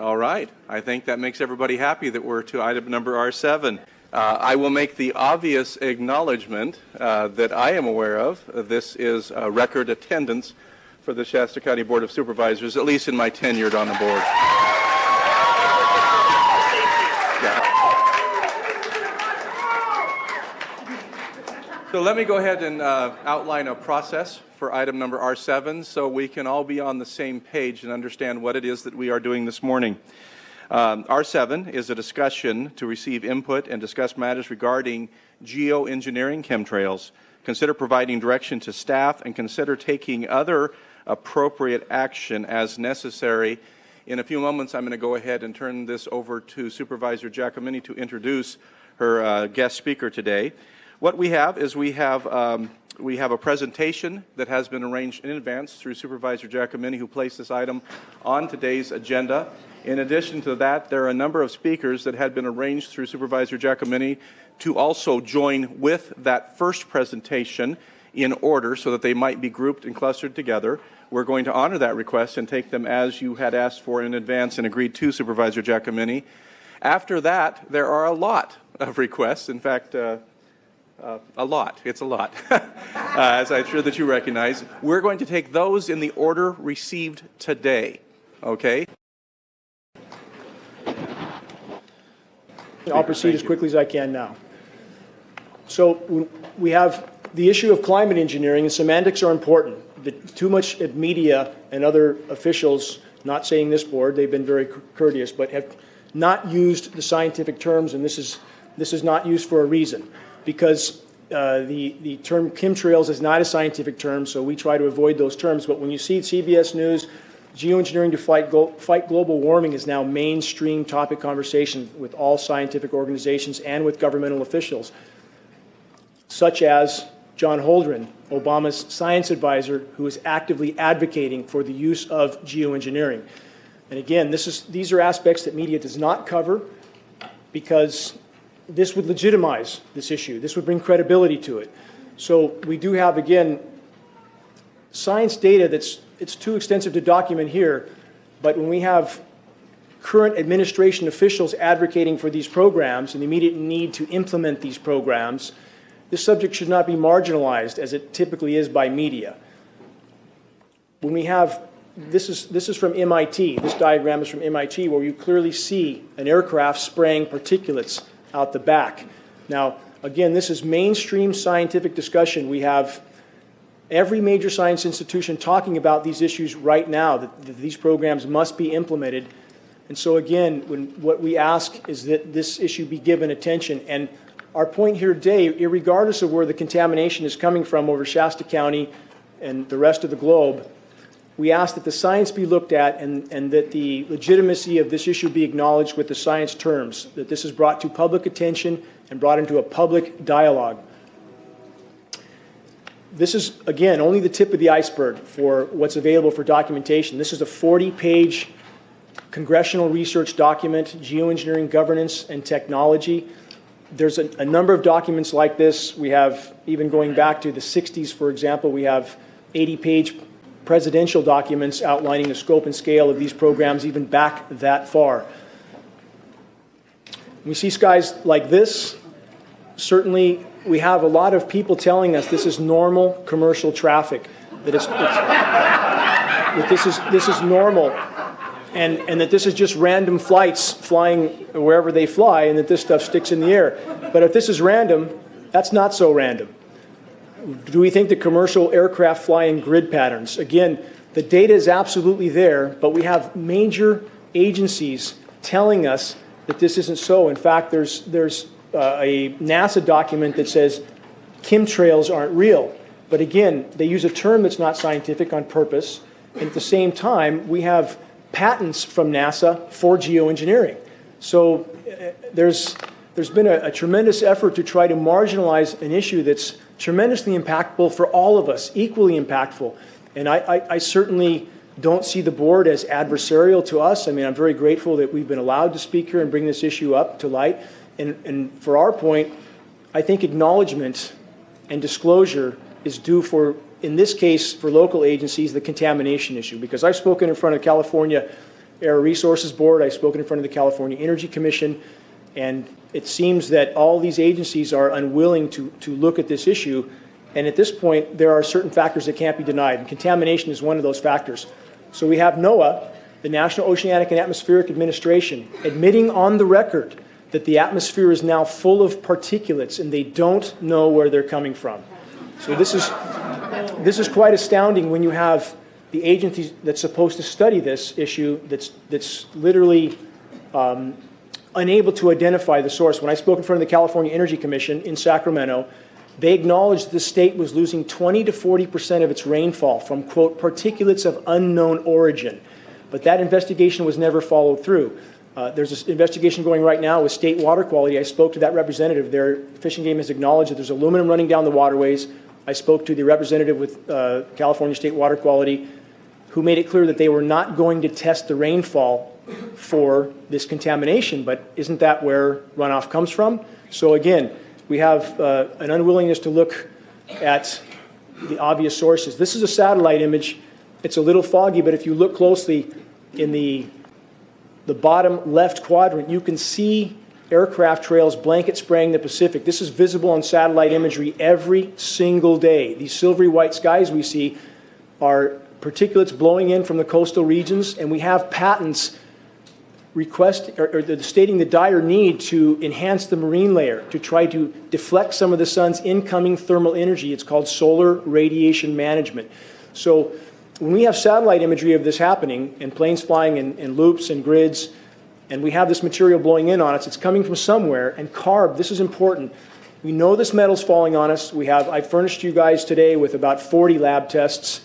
All right. I think that makes everybody happy that we're to item number R7. I will make the obvious acknowledgement that I am aware of. This is record attendance for the Shasta County Board of Supervisors, at least in my tenure on the board. So let me go ahead and outline a process for item number R7 so we can all be on the same page and understand what it is that we are doing this morning. R7 is a discussion to receive input and discuss matters regarding geoengineering chemtrails, consider providing direction to staff, and consider taking other appropriate action as necessary. In a few moments, I'm going to go ahead and turn this over to Supervisor Giacomini to introduce her guest speaker today. What we have is we have a presentation that has been arranged in advance through Supervisor Giacomini, who placed this item on today's agenda. In addition to that, there are a number of speakers that had been arranged through Supervisor Giacomini to also join with that first presentation in order so that they might be grouped and clustered together. We're going to honor that request and take them as you had asked for in advance and agreed to, Supervisor Giacomini. After that, there are a lot of requests. In fact, a lot. It's a lot, as I'm sure that you recognize. We're going to take those in the order received today, okay? I'll proceed as quickly as I can now. So we have the issue of climate engineering, and semantics are important. Too much media and other officials, not saying this board, they've been very courteous, but have not used the scientific terms, and this is not used for a reason. Because the term chemtrails is not a scientific term, so we try to avoid those terms. But when you see CBS News, geoengineering to fight global warming is now mainstream topic conversation with all scientific organizations and with governmental officials, such as John Holdren, Obama's science advisor, who is actively advocating for the use of geoengineering. And again, these are aspects that media does not cover because this would legitimize this issue. This would bring credibility to it. So we do have, again, science data it's too extensive to document here, but when we have current administration officials advocating for these programs and the immediate need to implement these programs, this subject should not be marginalized as it typically is by media. When we have, this is from MIT, this diagram is from MIT, where you clearly see an aircraft spraying particulates out the back. Now, again, this is mainstream scientific discussion. We have every major science institution talking about these issues right now, that these programs must be implemented. And so again, what we ask is that this issue be given attention. And our point here today, irregardless of where the contamination is coming from over Shasta County and the rest of the globe, we ask that the science be looked at and that the legitimacy of this issue be acknowledged with the science terms, that this is brought to public attention and brought into a public dialogue. This is, again, only the tip of the iceberg for what's available for documentation. This is a 40-page congressional research document, Geoengineering Governance and Technology. There's a number of documents like this. We have, even going back to the 60s, for example, we have 80-page presidential documents outlining the scope and scale of these programs even back that far. We see skies like this. Certainly, we have a lot of people telling us this is normal commercial traffic, that this is normal, and that this is just random flights flying wherever they fly, and that this stuff sticks in the air. But if this is random, that's not so random. Do we think that commercial aircraft fly in grid patterns? Again, the data is absolutely there, but we have major agencies telling us that this isn't so. In fact, there's a NASA document that says chemtrails aren't real. But again, they use a term that's not scientific on purpose. And at the same time, we have patents from NASA for geoengineering. So there's been a tremendous effort to try to marginalize an issue that's tremendously impactful for all of us, equally impactful. And I certainly don't see the board as adversarial to us. I mean, I'm very grateful that we've been allowed to speak here and bring this issue up to light. And for our point, I think acknowledgement and disclosure is due for, in this case, for local agencies, the contamination issue. Because I've spoken in front of California Air Resources Board. I've spoken in front of the California Energy Commission. And it seems that all these agencies are unwilling to look at this issue. And at this point, there are certain factors that can't be denied. And contamination is one of those factors. So we have NOAA, the National Oceanic and Atmospheric Administration, admitting on the record that the atmosphere is now full of particulates and they don't know where they're coming from. So this is quite astounding when you have the agency that's supposed to study this issue that's literally unable to identify the source. When I spoke in front of the California Energy Commission in Sacramento, they acknowledged the state was losing 20 to 40% of its rainfall from, quote, particulates of unknown origin. But that investigation was never followed through. There's an investigation going right now with state water quality. I spoke to that representative. Their fishing game has acknowledged that there's aluminum running down the waterways. I spoke to the representative with California State Water Quality, who made it clear that they were not going to test the rainfall for this contamination. But isn't that where runoff comes from? So again, we have an unwillingness to look at the obvious sources. This is a satellite image. It's a little foggy, but if you look closely in the bottom left quadrant, you can see aircraft trails blanket spraying the Pacific. This is visible on satellite imagery every single day. These silvery white skies we see are particulates blowing in from the coastal regions, and we have patents stating the dire need to enhance the marine layer to try to deflect some of the sun's incoming thermal energy. It's called solar radiation management. So when we have satellite imagery of this happening, and planes flying in loops and grids, and we have this material blowing in on us, it's coming from somewhere. And CARB, this is important. We know this metal's falling on us. I furnished you guys today with about 40 lab tests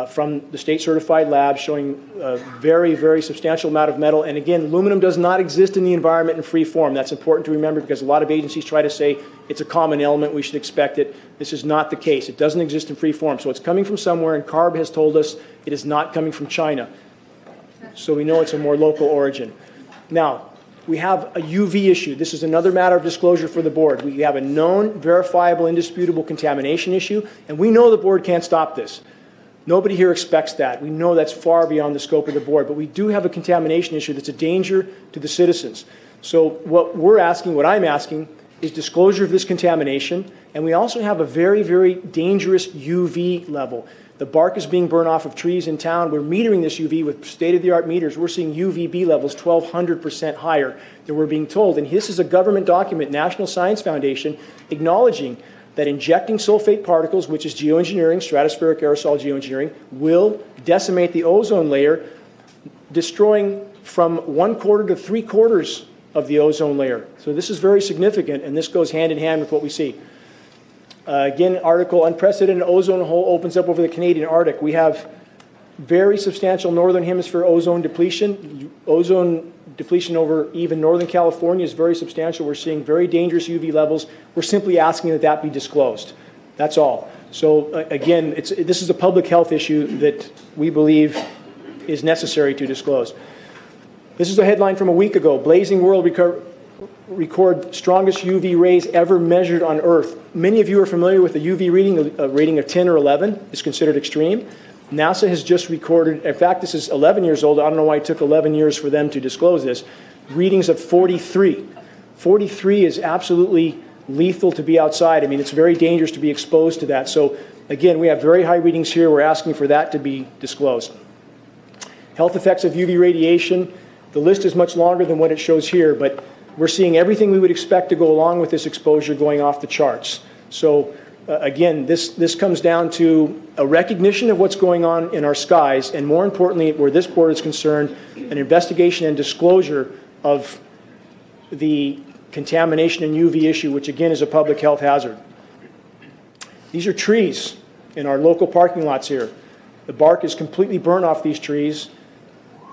from the state-certified lab showing a very, very substantial amount of metal. And again, aluminum does not exist in the environment in free form. That's important to remember because a lot of agencies try to say it's a common element, we should expect it. This is not the case. It doesn't exist in free form. So it's coming from somewhere, and CARB has told us it is not coming from China. So we know it's a more local origin. Now, we have a UV issue. This is another matter of disclosure for the board. We have a known, verifiable, indisputable contamination issue, and we know the board can't stop this. Nobody here expects that. We know that's far beyond the scope of the board, but we do have a contamination issue that's a danger to the citizens. So what I'm asking is disclosure of this contamination, and we also have a very, very dangerous UV level. The bark is being burned off of trees in town. We're metering this UV with state-of-the-art meters. We're seeing UVB levels 1,200% higher than we're being told. And this is a government document, National Science Foundation, acknowledging that injecting sulfate particles, which is geoengineering, stratospheric aerosol geoengineering, will decimate the ozone layer, destroying from 1/4 to 3/4 of the ozone layer. So this is very significant, and this goes hand in hand with what we see. Again, article, unprecedented ozone hole opens up over the Canadian Arctic. We have very substantial northern hemisphere ozone depletion. Ozone depletion over even northern California is very substantial. We're seeing very dangerous UV levels. We're simply asking that that be disclosed. That's all. So again, this is a public health issue that we believe is necessary to disclose. This is a headline from a week ago. Blazing world record strongest UV rays ever measured on Earth. Many of you are familiar with the UV reading. A rating of 10 or 11 is considered extreme. NASA has just recorded, in fact, this is 11 years old. I don't know why it took 11 years for them to disclose this. Readings of 43. 43 is absolutely lethal to be outside. I mean, it's very dangerous to be exposed to that. So, again, we have very high readings here. We're asking for that to be disclosed. Health effects of UV radiation. The list is much longer than what it shows here, but we're seeing everything we would expect to go along with this exposure going off the charts. So, again, this comes down to a recognition of what's going on in our skies, and more importantly, where this board is concerned, an investigation and disclosure of the contamination and UV issue, which again is a public health hazard. These are trees in our local parking lots here. The bark is completely burned off these trees.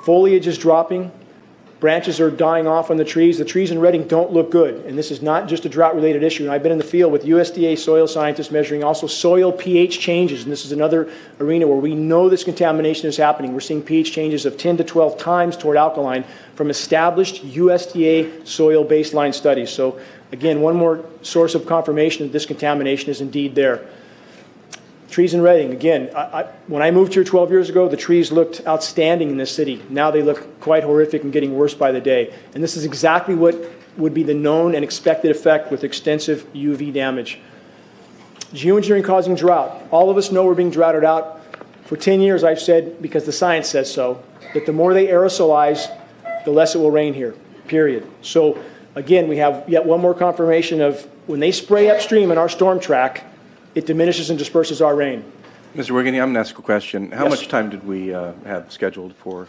Foliage is dropping. Branches are dying off on the trees. The trees in Redding don't look good. And this is not just a drought-related issue. And I've been in the field with USDA soil scientists measuring also soil pH changes. And this is another arena where we know this contamination is happening. We're seeing pH changes of 10 to 12 times toward alkaline from established USDA soil baseline studies. So, again, one more source of confirmation that this contamination is indeed there. trees in Reading, again, when I moved here 12 years ago, the trees looked outstanding in this city. Now they look quite horrific and getting worse by the day. And this is exactly what would be the known and expected effect with extensive UV damage. Geoengineering causing drought. All of us know we're being droughted out. For 10 years, I've said, because the science says so, that the more they aerosolize, the less it will rain here, period. So, again, we have yet one more confirmation of when they spray upstream in our storm track, it diminishes and disperses our rain. Mr. Wiggany, I'm going to ask a question. How Yes. much time did we have scheduled for?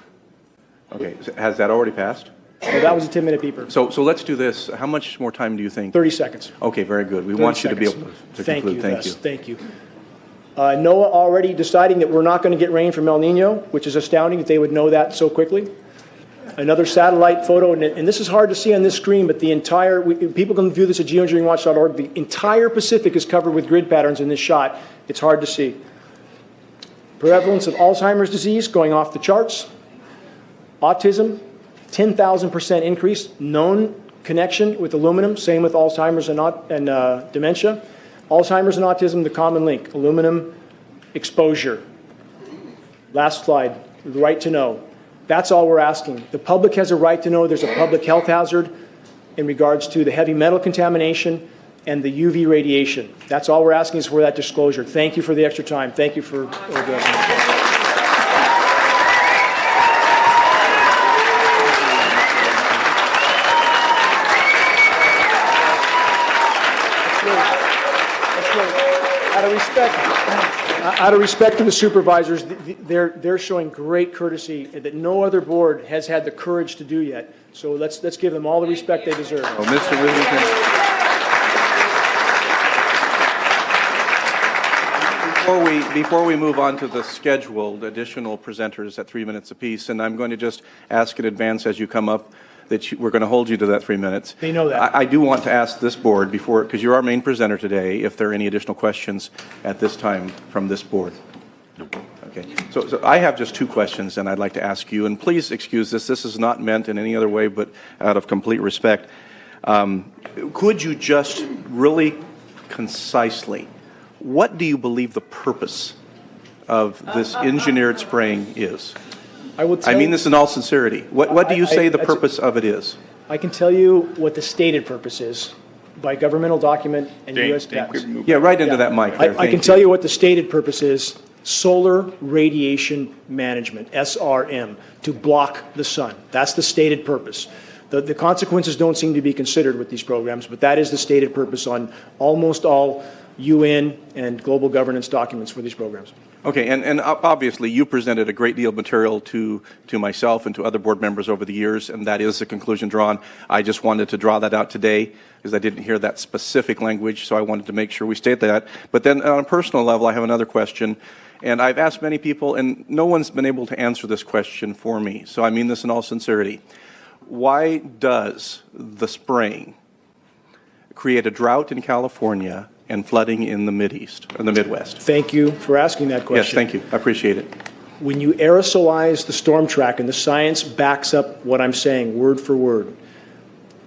Okay, has that already passed? So that was a 10-minute beeper. So let's do this. How much more time do you think? 30 seconds. Okay, very good. We want you to be able to Thank conclude. you, Thank Gus. you. Thank you. NOAA already deciding that we're not going to get rain from El Nino, which is astounding that they would know that so quickly. Another satellite photo, and this is hard to see on this screen, but the entire, people can view this at geoengineeringwatch.org. The entire Pacific is covered with grid patterns in this shot. It's hard to see. Prevalence of Alzheimer's disease going off the charts. Autism, 10,000% increase. Known connection with aluminum, same with Alzheimer's and dementia. Alzheimer's and autism, the common link, aluminum exposure. Last slide, the right to know. That's all we're asking. The public has a right to know there's a public health hazard in regards to the heavy metal contamination and the UV radiation. That's all we're asking is for that disclosure. Thank you for the extra time. Thank you for addressing it. Out of respect to the supervisors, they're showing great courtesy that no other board has had the courage to do yet. So let's give them all the respect they deserve. Well, Mr. Whittington, before we move on to the scheduled additional presenters at 3 minutes apiece, and I'm going to just ask in advance as you come up that we're going to hold you to that 3 minutes. They know that. I do want to ask this board before, because you're our main presenter today, if there are any additional questions at this time from this board. Okay. So I have just two questions, and I'd like to ask you, and please excuse this. This is not meant in any other way, but out of complete respect. Could you just really concisely, what do you believe the purpose of this engineered spraying is? I mean this in all sincerity. What do you say the purpose of it is? I can tell you what the stated purpose is by governmental document and U.S. patents. Yeah, right into that mic there. I can tell you what the stated purpose is. Solar radiation management, SRM, to block the sun. That's the stated purpose. The consequences don't seem to be considered with these programs, but that is the stated purpose on almost all UN and global governance documents for these programs. Okay, and obviously you presented a great deal of material to myself and to other board members over the years, and that is the conclusion drawn. I just wanted to draw that out today because I didn't hear that specific language, so I wanted to make sure we state that. But then on a personal level, I have another question, and I've asked many people, and no one's been able to answer this question for me, so I mean this in all sincerity. Why does the spraying create a drought in California and flooding in the Mideast, or the Midwest? Thank you for asking that question. Yes, thank you. I appreciate it. When you aerosolize the storm track, and the science backs up what I'm saying word for word,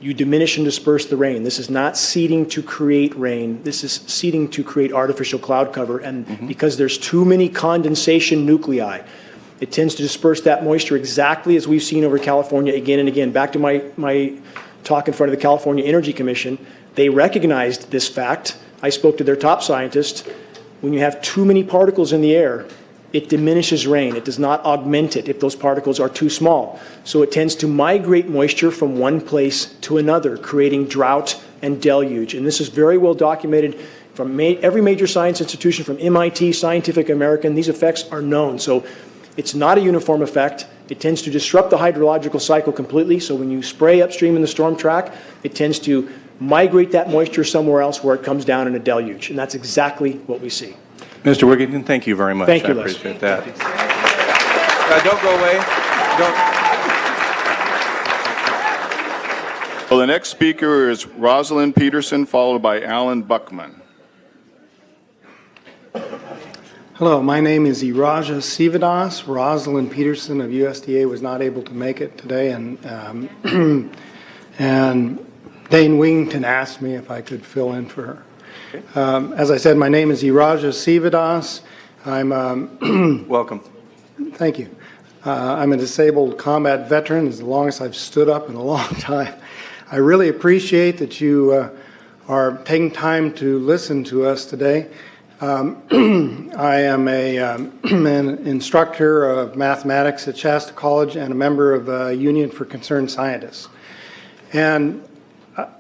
you diminish and disperse the rain. This is not seeding to create rain. This is seeding to create artificial cloud cover. And because there's too many condensation nuclei, it tends to disperse that moisture exactly as we've seen over California again and again. Back to my talk in front of the California Energy Commission, they recognized this fact. I spoke to their top scientists. When you have too many particles in the air, it diminishes rain. It does not augment it if those particles are too small. So it tends to migrate moisture from one place to another, creating drought and deluge. And this is very well documented from every major science institution, from MIT, Scientific American. These effects are known. So it's not a uniform effect. It tends to disrupt the hydrological cycle completely. So when you spray upstream in the storm track, it tends to migrate that moisture somewhere else where it comes down in a deluge. And that's exactly what we see. Mr. Wigington, thank you very much. Thank you, I appreciate that. Don't go away. Well, the next speaker is Rosalind Peterson, followed by Alan Buckman. Hello, my name is Iraja Sivadas. Rosalind Peterson of USDA was not able to make it today, and Dane Wington asked me if I could fill in for her. As I said, my name is Iraja Sivadas. Welcome. Thank you. I'm a disabled combat veteran. It's the longest I've stood up in a long time. I really appreciate that you are taking time to listen to us today. I am an instructor of mathematics at Shasta College and a member of Union for Concerned Scientists. And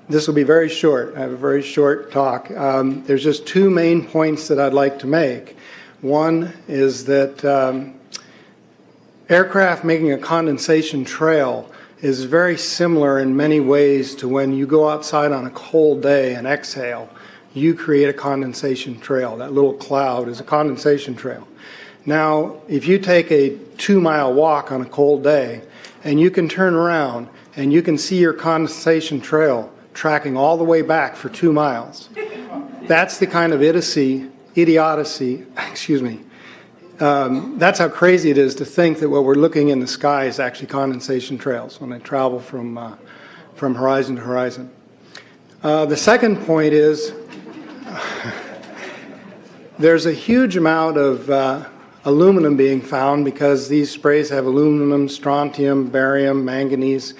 this will be very short. I have a very short talk. There's just two main points that I'd like to make. One is that aircraft making a condensation trail is very similar in many ways to when you go outside on a cold day and exhale. You create a condensation trail. That little cloud is a condensation trail. Now, if you take a 2-mile walk on a cold day and you can turn around and you can see your condensation trail tracking all the way back for 2 miles, that's the kind of idiocy, that's how crazy it is to think that what we're looking in the sky is actually condensation trails when they travel from horizon to horizon. The second point is there's a huge amount of aluminum being found because these sprays have aluminum, strontium, barium, manganese,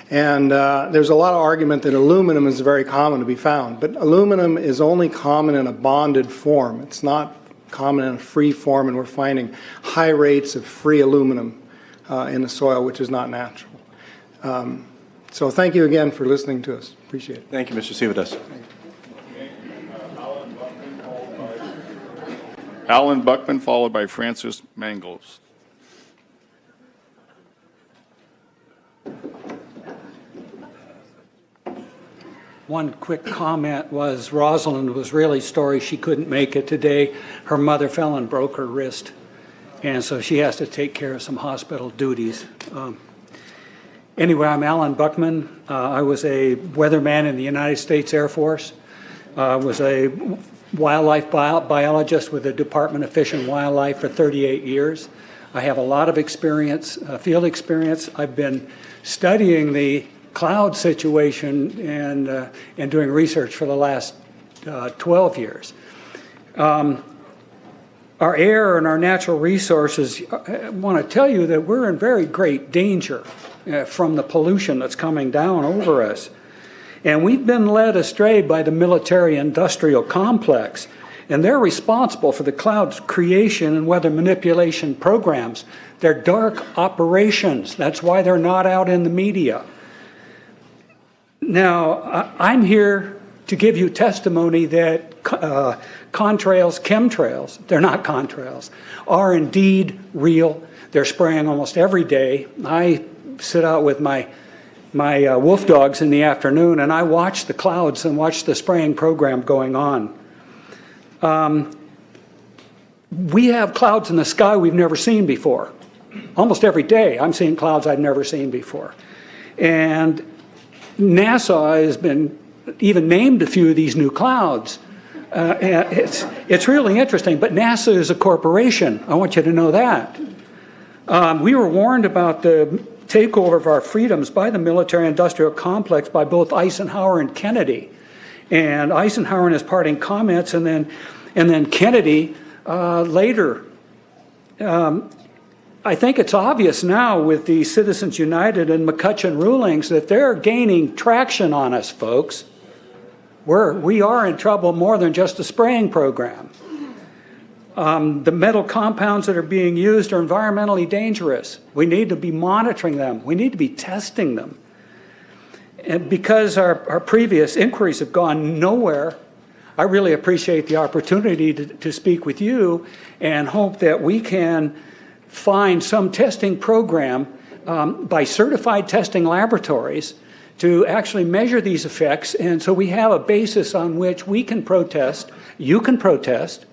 and there's a lot of argument that aluminum is very common to be found, but aluminum is only common in a bonded form. It's not common in a free form, and we're finding high rates of free aluminum in the soil, which is not natural. So thank you again for listening to us. Appreciate it. Thank you, Mr. Sivadas. Alan Buckman, followed by Francis Mangles. One quick comment was Rosalind was really sorry she couldn't make it today. Her mother fell and broke her wrist, and so she has to take care of some hospital duties. Anyway, I'm Alan Buckman. I was a weatherman in the United States Air Force. I was a wildlife biologist with the Department of Fish and Wildlife for 38 years. I have a lot of experience, field experience. I've been studying the cloud situation and doing research for the last 12 years. Our air and our natural resources, I want to tell you that we're in very great danger from the pollution that's coming down over us. And we've been led astray by the military-industrial complex, and they're responsible for the cloud's creation and weather manipulation programs. They're dark operations. That's why they're not out in the media. Now, I'm here to give you testimony that contrails, chemtrails, they're not contrails, are indeed real. They're spraying almost every day. I sit out with my wolf dogs in the afternoon, and I watch the clouds and watch the spraying program going on. We have clouds in the sky we've never seen before. Almost every day I'm seeing clouds I've never seen before. And NASA has been even named a few of these new clouds. It's really interesting, but NASA is a corporation. I want you to know that. We were warned about the takeover of our freedoms by the military-industrial complex by both Eisenhower and Kennedy. And Eisenhower in his parting comments, and then Kennedy later. I think it's obvious now with the Citizens United and McCutcheon rulings that they're gaining traction on us, folks. We are in trouble more than just a spraying program. The metal compounds that are being used are environmentally dangerous. We need to be monitoring them. We need to be testing them. And because our previous inquiries have gone nowhere, I really appreciate the opportunity to speak with you and hope that we can find some testing program by certified testing laboratories to actually measure these effects, and so we have a basis on which we can protest, you can protest,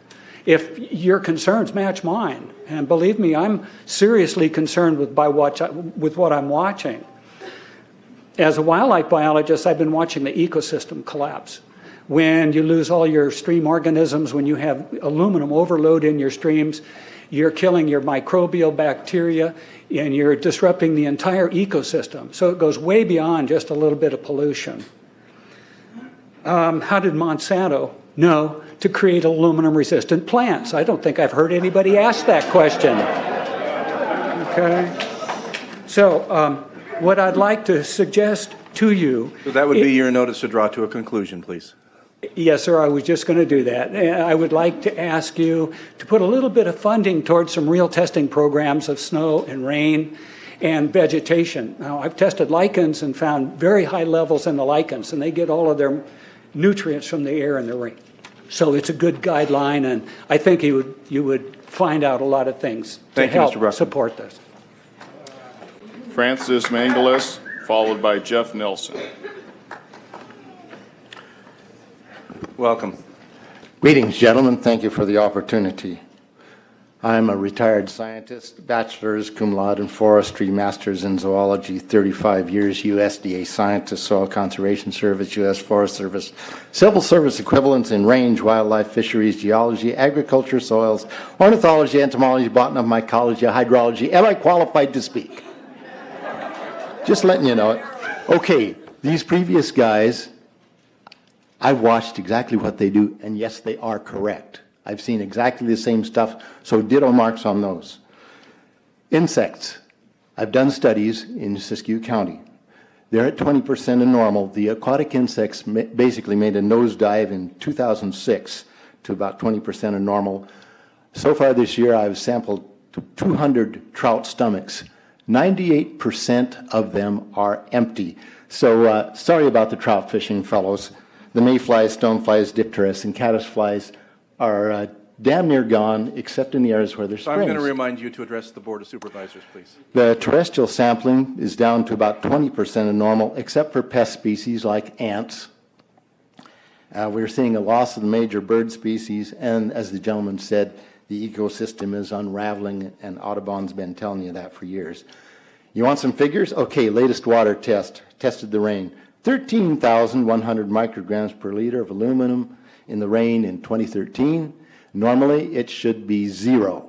if your concerns match mine. And believe me, I'm seriously concerned with what I'm watching. As a wildlife biologist, I've been watching the ecosystem collapse. When you lose all your stream organisms, when you have aluminum overload in your streams, you're killing your microbial bacteria and you're disrupting the entire ecosystem. So it goes way beyond just a little bit of pollution. How did Monsanto No, to create aluminum-resistant plants. I don't think I've heard anybody ask that question. Okay? So what I'd like to suggest to you... So that would be your notice to draw to a conclusion, please. Yes, sir, I was just going to do that. I would like to ask you to put a little bit of funding towards some real testing programs of snow and rain and vegetation. Now, I've tested lichens and found very high levels in the lichens, and they get all of their nutrients from the air and the rain. So it's a good guideline, and I think you would find out a lot of things to help support this. Francis Mangalis, followed by Jeff Nelson. Welcome. Greetings, gentlemen. Thank you for the opportunity. I'm a retired scientist, bachelor's cum laude in forestry, master's in zoology, 35 years, USDA scientist, Soil Conservation Service, U.S. Forest Service, civil service equivalents in range, wildlife, fisheries, geology, agriculture, soils, ornithology, entomology, botany, mycology, hydrology. Am I qualified to speak? Just letting you know it. Okay, these previous guys, I've watched exactly what they do, and yes, they are correct. I've seen exactly the same stuff, so ditto marks on those. Insects. I've done studies in Siskiyou County. They're at 20% of normal. The aquatic insects basically made a nosedive in 2006 to about 20% of normal. So far this year, I've sampled 200 trout stomachs. 98% of them are empty. So sorry about the trout fishing, fellows. The mayflies, stoneflies, dipterus, and caddisflies are damn near gone, except in the areas where there's springs. I'm going to remind you to address the Board of Supervisors, please. The terrestrial sampling is down to about 20% of normal, except for pest species like ants. We're seeing a loss of the major bird species, and as the gentleman said, the ecosystem is unraveling, and Audubon's been telling you that for years. You want some figures? Okay, latest water test. Tested the rain. 13,100 micrograms per liter of aluminum in the rain in 2013. Normally, it should be 0.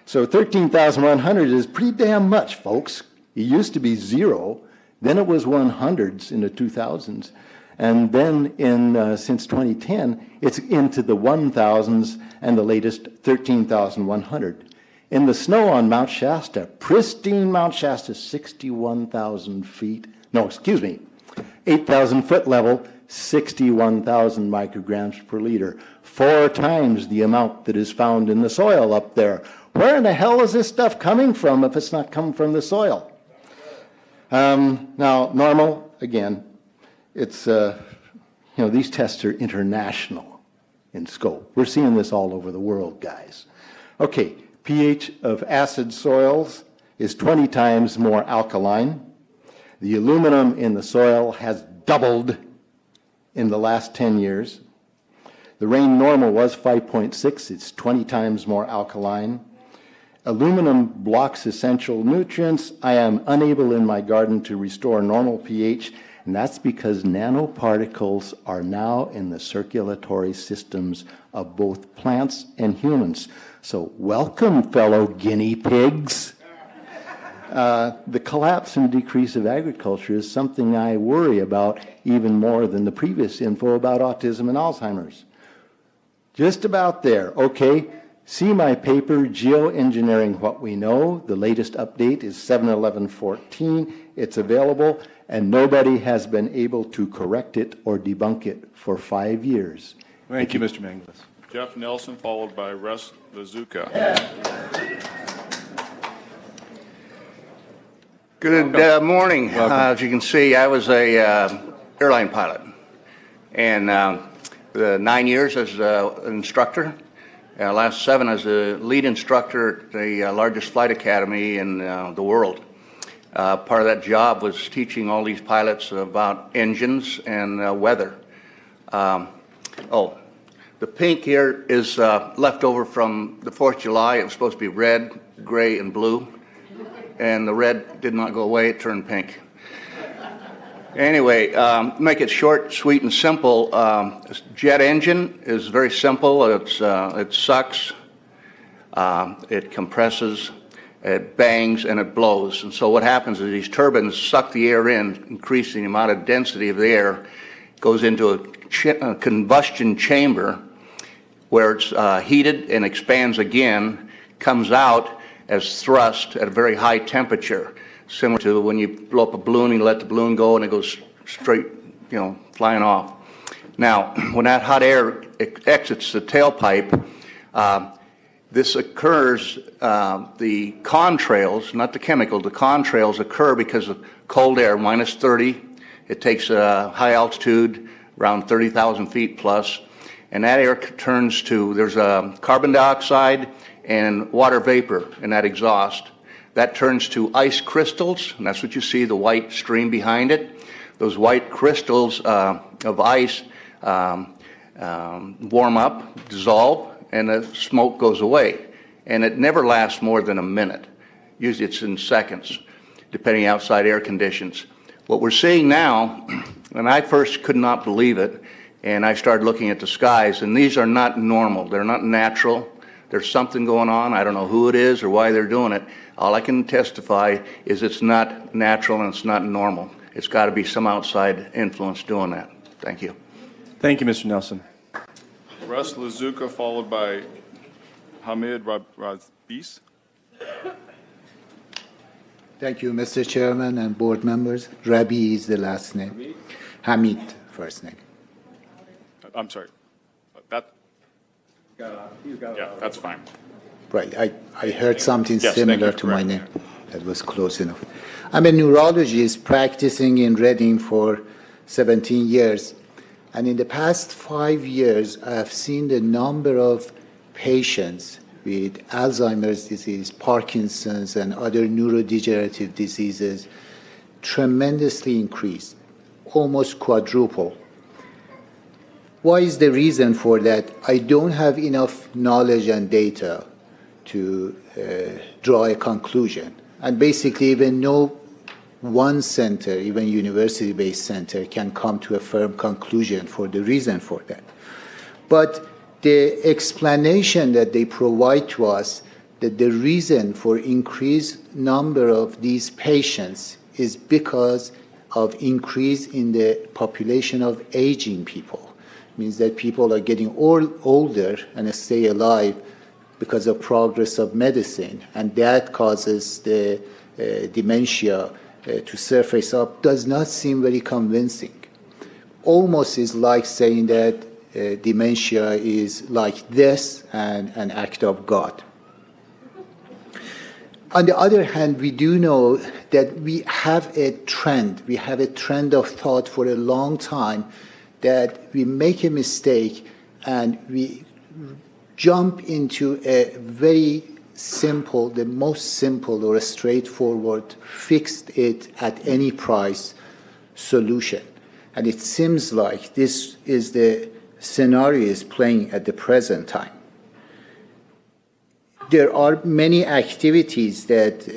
So 13,100 is pretty damn much, folks. It used to be 0, then it was 100s in the 2000s, and then since 2010, it's into the 1,000s and the latest 13,100. In the snow on Mount Shasta, pristine Mount Shasta, 61,000 feet. No, excuse me, 8,000 foot level, 61,000 micrograms per liter. 4 times the amount that is found in the soil up there. Where in the hell is this stuff coming from if it's not coming from the soil? Now, normal, again, it's, these tests are international in scope. We're seeing this all over the world, guys. Okay, pH of acid soils is 20 times more alkaline. The aluminum in the soil has doubled in the last 10 years. The rain normal was 5.6. It's 20 times more alkaline. Aluminum blocks essential nutrients. I am unable in my garden to restore normal pH, and that's because nanoparticles are now in the circulatory systems of both plants and humans. So welcome, fellow guinea pigs. The collapse and decrease of agriculture is something I worry about even more than the previous info about autism and Alzheimer's. Just about there. Okay, see my paper, Geoengineering What We Know. The latest update is 7/11/14. It's available, and nobody has been able to correct it or debunk it for 5 years. Thank you, Mr. Mangalis. Jeff Nelson, followed by Russ Lazuka. Good morning. As you can see, I was a airline pilot, and the 9 years as an instructor, last 7 as a lead instructor at the largest flight academy in the world. Part of that job was teaching all these pilots about engines and weather. The pink here is left over from the 4th of July. It was supposed to be red, gray, and blue. And the red did not go away, it turned pink. Anyway, make it short, sweet, and simple. Jet engine is very simple. It sucks, it compresses, it bangs, and it blows. And so what happens is these turbines suck the air in, increasing the amount of density of the air, goes into a combustion chamber where it's heated and expands again, comes out as thrust at a very high temperature, similar to when you blow up a balloon, you let the balloon go and it goes straight, flying off. Now, when that hot air exits the tailpipe, this occurs, the contrails, not the chemical, the contrails occur because of cold air, minus 30. It takes a high altitude, around 30,000 feet plus, and that air turns to, there's carbon dioxide and water vapor in that exhaust. That turns to ice crystals, and that's what you see, the white stream behind it. Those white crystals of ice warm up, dissolve, and the smoke goes away. And it never lasts more than a minute. Usually it's in seconds, depending on outside air conditions. What we're seeing now, and I first could not believe it, and I started looking at the skies, and these are not normal. They're not natural. There's something going on. I don't know who it is or why they're doing it. All I can testify is it's not natural and it's not normal. It's got to be some outside influence doing that. Thank you. Thank you, Mr. Nelson. Russ Lazuka, followed by Hamid Razbis. Thank you, Mr. Chairman and board members. Rabi is the last name. Hamid, first name. I'm sorry. Yeah, that's fine. Right, I heard something Yes, similar thank you to for my correcting name. That was close enough. I'm a neurologist practicing in Reading for 17 years. And in the past 5 years, I have seen the number of patients with Alzheimer's disease, Parkinson's, and other neurodegenerative diseases tremendously increase, almost quadruple. Why is the reason for that? I don't have enough knowledge and data to draw a conclusion. And basically, even no one center, even university-based center, can come to a firm conclusion for the reason for that. But the explanation that they provide to us that the reason for increased number of these patients is because of increase in the population of aging people. Means that people are getting older and stay alive because of progress of medicine, and that causes the dementia to surface up. Does not seem very convincing. Almost is like saying that dementia is like this and an act of God. On the other hand, we do know that we have a trend. We have a trend of thought for a long time that we make a mistake and we jump into a very simple, the most simple or a straightforward, fixed it at any price solution. And it seems like this is the scenario is playing at the present time. There are many activities that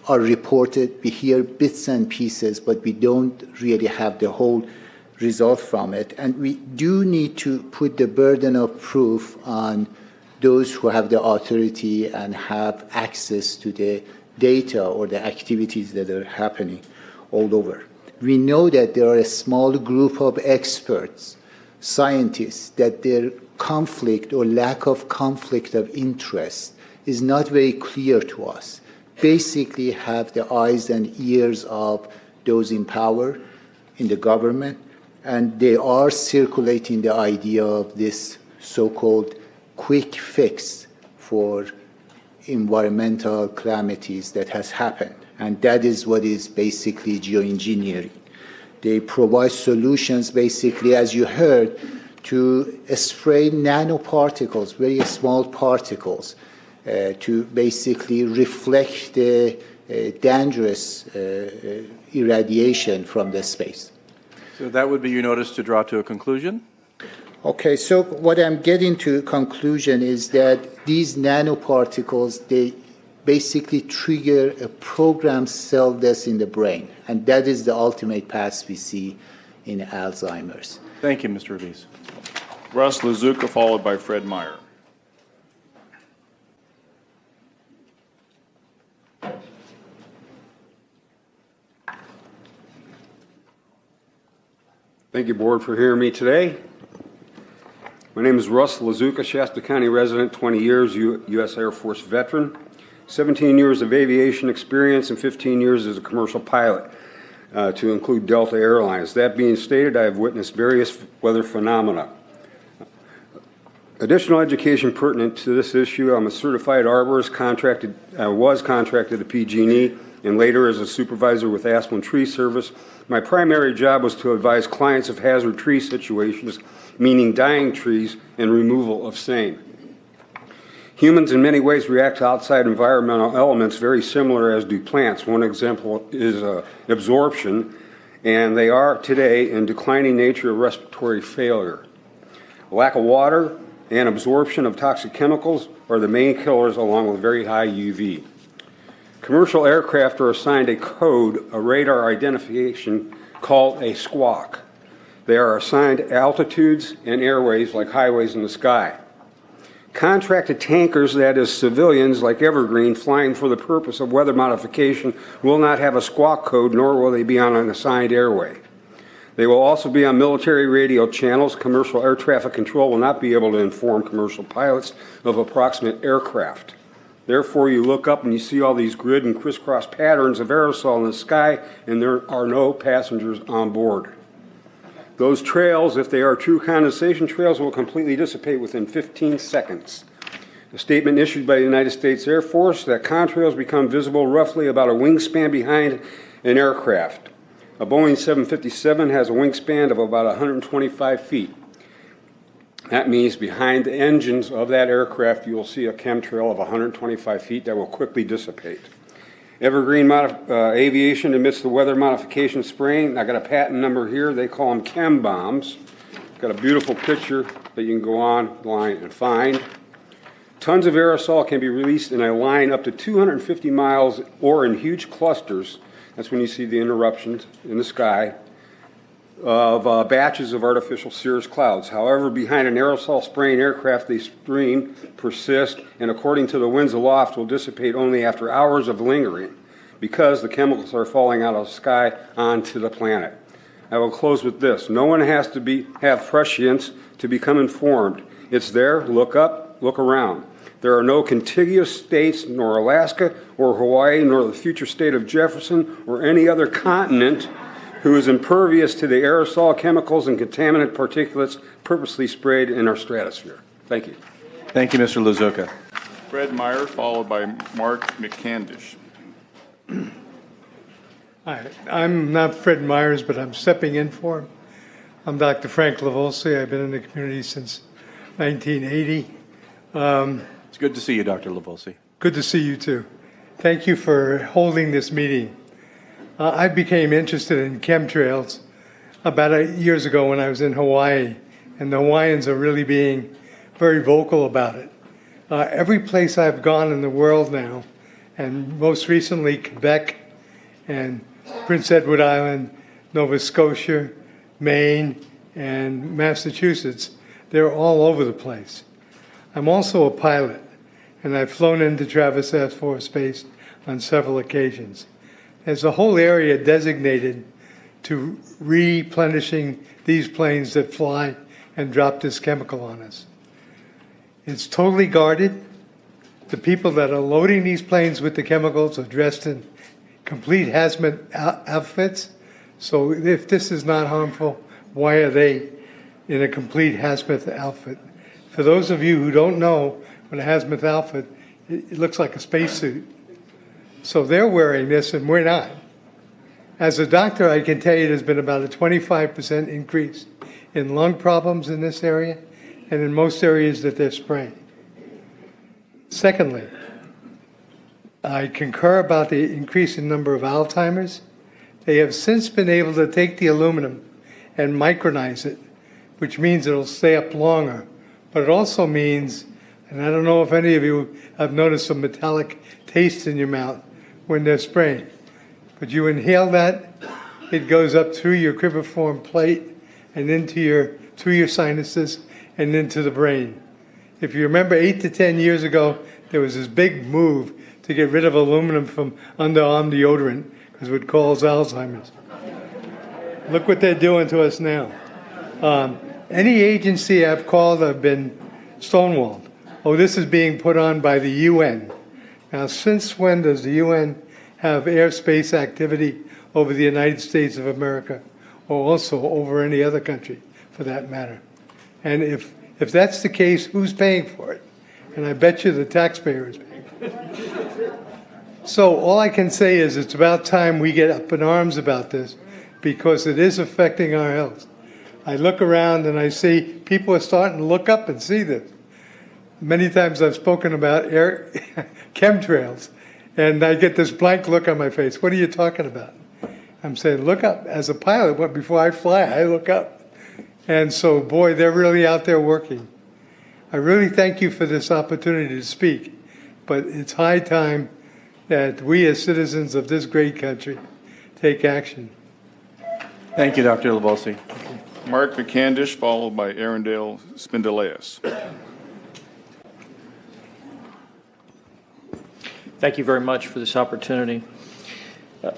are reported. We hear bits and pieces, but we don't really have the whole result from it. And we do need to put the burden of proof on those who have the authority and have access to the data or the activities that are happening all over. We know that there are a small group of experts, scientists, that their conflict or lack of conflict of interest is not very clear to us. Basically have the eyes and ears of those in power in the government, and they are circulating the idea of this so-called quick fix for environmental calamities that has happened. And that is what is basically geoengineering. They provide solutions, basically, as you heard, to spray nanoparticles, very small particles, to basically reflect the dangerous irradiation from the space. So that would be your notice to draw to a conclusion? Okay, so what I'm getting to conclusion is that these nanoparticles, they basically trigger a programmed cell death in the brain, and that is the ultimate path we see in Alzheimer's. Thank you, Mr. Revis. Russ Lazuka, followed by Fred Meyer. Thank you, Board, for hearing me today. My name is Russ Lazuka, Shasta County resident, 20 years, U.S. Air Force veteran, 17 years of aviation experience, and 15 years as a commercial pilot, to include Delta Airlines. That being stated, I have witnessed various weather phenomena. Additional education pertinent to this issue: I'm a certified arborist, was contracted to PG&E, and later as a supervisor with Aspen Tree Service. My primary job was to advise clients of hazard tree situations, meaning dying trees and removal of same. Humans in many ways react to outside environmental elements very similar as do plants. One example is absorption, and they are today in declining nature of respiratory failure. Lack of water and absorption of toxic chemicals are the main killers, along with very high UV. Commercial aircraft are assigned a code, a radar identification called a squawk. They are assigned altitudes and airways like highways in the sky. Contracted tankers, that is civilians like Evergreen, flying for the purpose of weather modification, will not have a squawk code, nor will they be on an assigned airway. They will also be on military radio channels. Commercial air traffic control will not be able to inform commercial pilots of approximate aircraft. Therefore, you look up and you see all these grid and crisscross patterns of aerosol in the sky, and there are no passengers on board. Those trails, if they are true condensation trails, will completely dissipate within 15 seconds. A statement issued by the United States Air Force that contrails become visible roughly about a wingspan behind an aircraft. A Boeing 757 has a wingspan of about 125 feet. That means behind the engines of that aircraft, you will see a chemtrail of 125 feet that will quickly dissipate. Evergreen Aviation emits the weather modification spraying. I got a patent number here. They call them chem bombs. Got a beautiful picture that you can go online and find. Tons of aerosol can be released in a line up to 250 miles or in huge clusters. That's when you see the interruptions in the sky of batches of artificial cirrus clouds. However, behind an aerosol spraying aircraft, they stream, persist, and according to the winds aloft, will dissipate only after hours of lingering because the chemicals are falling out of the sky onto the planet. I will close with this. No one has to have prescience to become informed. It's there. Look up, look around. There are no contiguous states, nor Alaska or Hawaii, nor the future state of Jefferson or any other continent who is impervious to the aerosol chemicals and contaminant particulates purposely sprayed in our stratosphere. Thank you. Thank you, Mr. Lazuka. Fred Meyer, followed by Mark McCandish. Hi, I'm not Fred Myers, but I'm stepping in for him. I'm Dr. Frank Lavolsi. I've been in the community since 1980. It's good to see you, Dr. Lavolsi. Good to see you, too. Thank you for holding this meeting. I became interested in chemtrails about 8 years ago when I was in Hawaii, and the Hawaiians are really being very vocal about it. Every place I've gone in the world now, and most recently Quebec and Prince Edward Island, Nova Scotia, Maine, and Massachusetts, they're all over the place. I'm also a pilot, and I've flown into Travis Air Force Base on several occasions. There's a whole area designated to replenishing these planes that fly and drop this chemical on us. It's totally guarded. The people that are loading these planes with the chemicals are dressed in complete hazmat outfits. So if this is not harmful, why are they in a complete hazmat outfit? For those of you who don't know what a hazmat outfit, it looks like a spacesuit. So they're wearing this and we're not. As a doctor, I can tell you there's been about a 25% increase in lung problems in this area and in most areas that they're spraying. Secondly, I concur about the increase in number of Alzheimer's. They have since been able to take the aluminum and micronize it, which means it'll stay up longer. But it also means, and I don't know if any of you have noticed a metallic taste in your mouth when they're spraying. But you inhale that, it goes up through your cribriform plate and through your sinuses and into the brain. If you remember 8 to 10 years ago, there was this big move to get rid of aluminum from underarm deodorant because it would cause Alzheimer's. Look what they're doing to us now. Any agency I've called, I've been stonewalled. Oh, this is being put on by the UN. Now, since when does the UN have airspace activity over the United States of America, or also over any other country, for that matter? And if that's the case, who's paying for it? And I bet you the taxpayer is paying for it. So all I can say is it's about time we get up in arms about this, because it is affecting our health. I look around and I see people are starting to look up and see this. Many times I've spoken about chemtrails, and I get this blank look on my face. What are you talking about? I'm saying, look up. As a pilot, before I fly, I look up. And so, boy, they're really out there working. I really thank you for this opportunity to speak, but it's high time that we as citizens of this great country take action. Thank you, Dr. Lavosi. Mark McCandish, followed by Arundel Spindaleas. Thank you very much for this opportunity.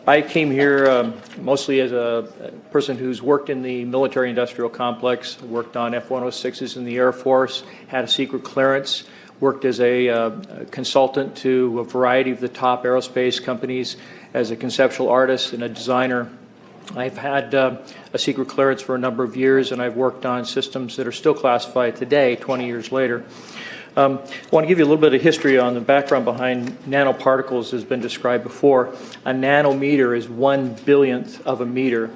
I came here mostly as a person who's worked in the military-industrial complex, worked on F-106s in the Air Force, had a secret clearance, worked as a consultant to a variety of the top aerospace companies as a conceptual artist and a designer. I've had a secret clearance for a number of years, and I've worked on systems that are still classified today, 20 years later. I want to give you a little bit of history on the background behind nanoparticles, has been described before. A nanometer is 1/1,000,000th of a meter.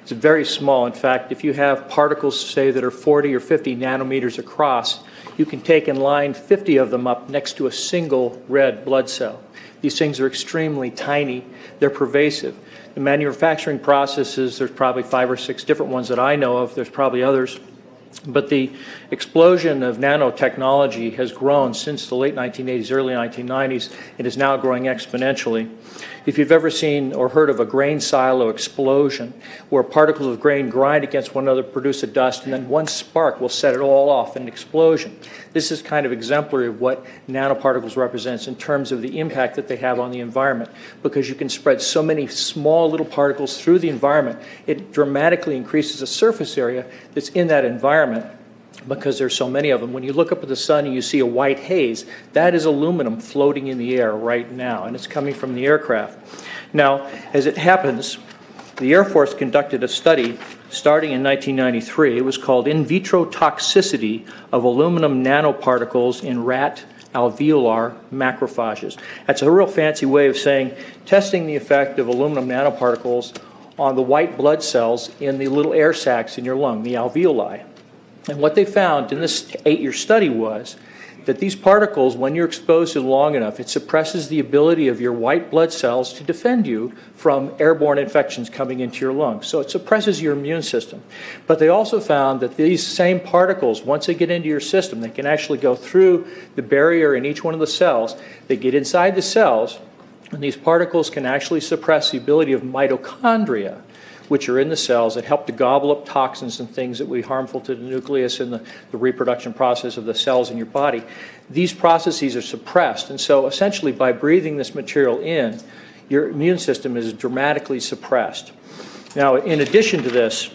It's very small. In fact, if you have particles, say, that are 40 or 50 nanometers across, you can take and line 50 of them up next to a single red blood cell. These things are extremely tiny. They're pervasive. The manufacturing processes, there's probably 5 or 6 different ones that I know of. There's probably others. But the explosion of nanotechnology has grown since the late 1980s, early 1990s. It is now growing exponentially. If you've ever seen or heard of a grain silo explosion, where particles of grain grind against one another, produce a dust, and then one spark will set it all off in an explosion. This is kind of exemplary of what nanoparticles represents in terms of the impact that they have on the environment, because you can spread so many small little particles through the environment, it dramatically increases the surface area that's in that environment, because there's so many of them. When you look up at the sun and you see a white haze, that is aluminum floating in the air right now, and it's coming from the aircraft. Now, as it happens, the Air Force conducted a study starting in 1993. It was called In Vitro Toxicity of Aluminum Nanoparticles in Rat Alveolar Macrophages. That's a real fancy way of saying testing the effect of aluminum nanoparticles on the white blood cells in the little air sacs in your lung, the alveoli. And what they found in this 8-year study was that these particles, when you're exposed to them long enough, it suppresses the ability of your white blood cells to defend you from airborne infections coming into your lungs. So it suppresses your immune system. But they also found that these same particles, once they get into your system, they can actually go through the barrier in each one of the cells. They get inside the cells, and these particles can actually suppress the ability of mitochondria, which are in the cells that help to gobble up toxins and things that would be harmful to the nucleus and the reproduction process of the cells in your body. These processes are suppressed, and so essentially by breathing this material in, your immune system is dramatically suppressed. Now, in addition to this,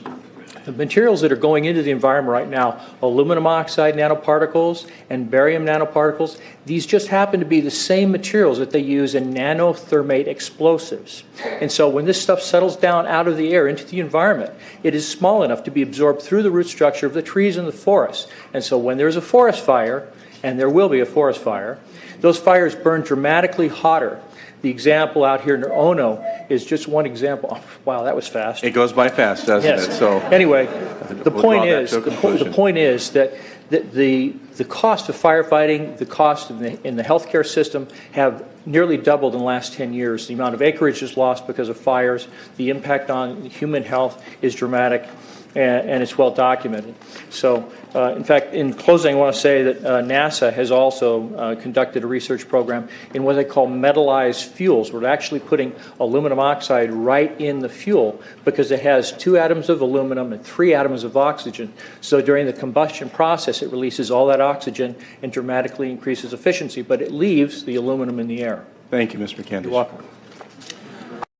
the materials that are going into the environment right now, aluminum oxide nanoparticles and barium nanoparticles, these just happen to be the same materials that they use in nanothermate explosives. And so when this stuff settles down out of the air into the environment, it is small enough to be absorbed through the root structure of the trees in the forest. And so when there's a forest fire, and there will be a forest fire, those fires burn dramatically hotter. The example out here near Ono is just one example. Oh, wow, that was fast. It goes by fast, doesn't Yes. it? So anyway, the we'll point draw that is to a conclusion. the point is that the cost of firefighting, the cost in the healthcare system have nearly doubled in the last 10 years. The amount of acreage is lost because of fires. The impact on human health is dramatic, and it's well documented. So, in fact, in closing, I want to say that NASA has also conducted a research program in what they call metallized fuels. We're actually putting aluminum oxide right in the fuel because it has 2 atoms of aluminum and 3 atoms of oxygen. So during the combustion process, it releases all that oxygen and dramatically increases efficiency, but it leaves the aluminum in the air. Thank you, Mr. McCandish. You're welcome.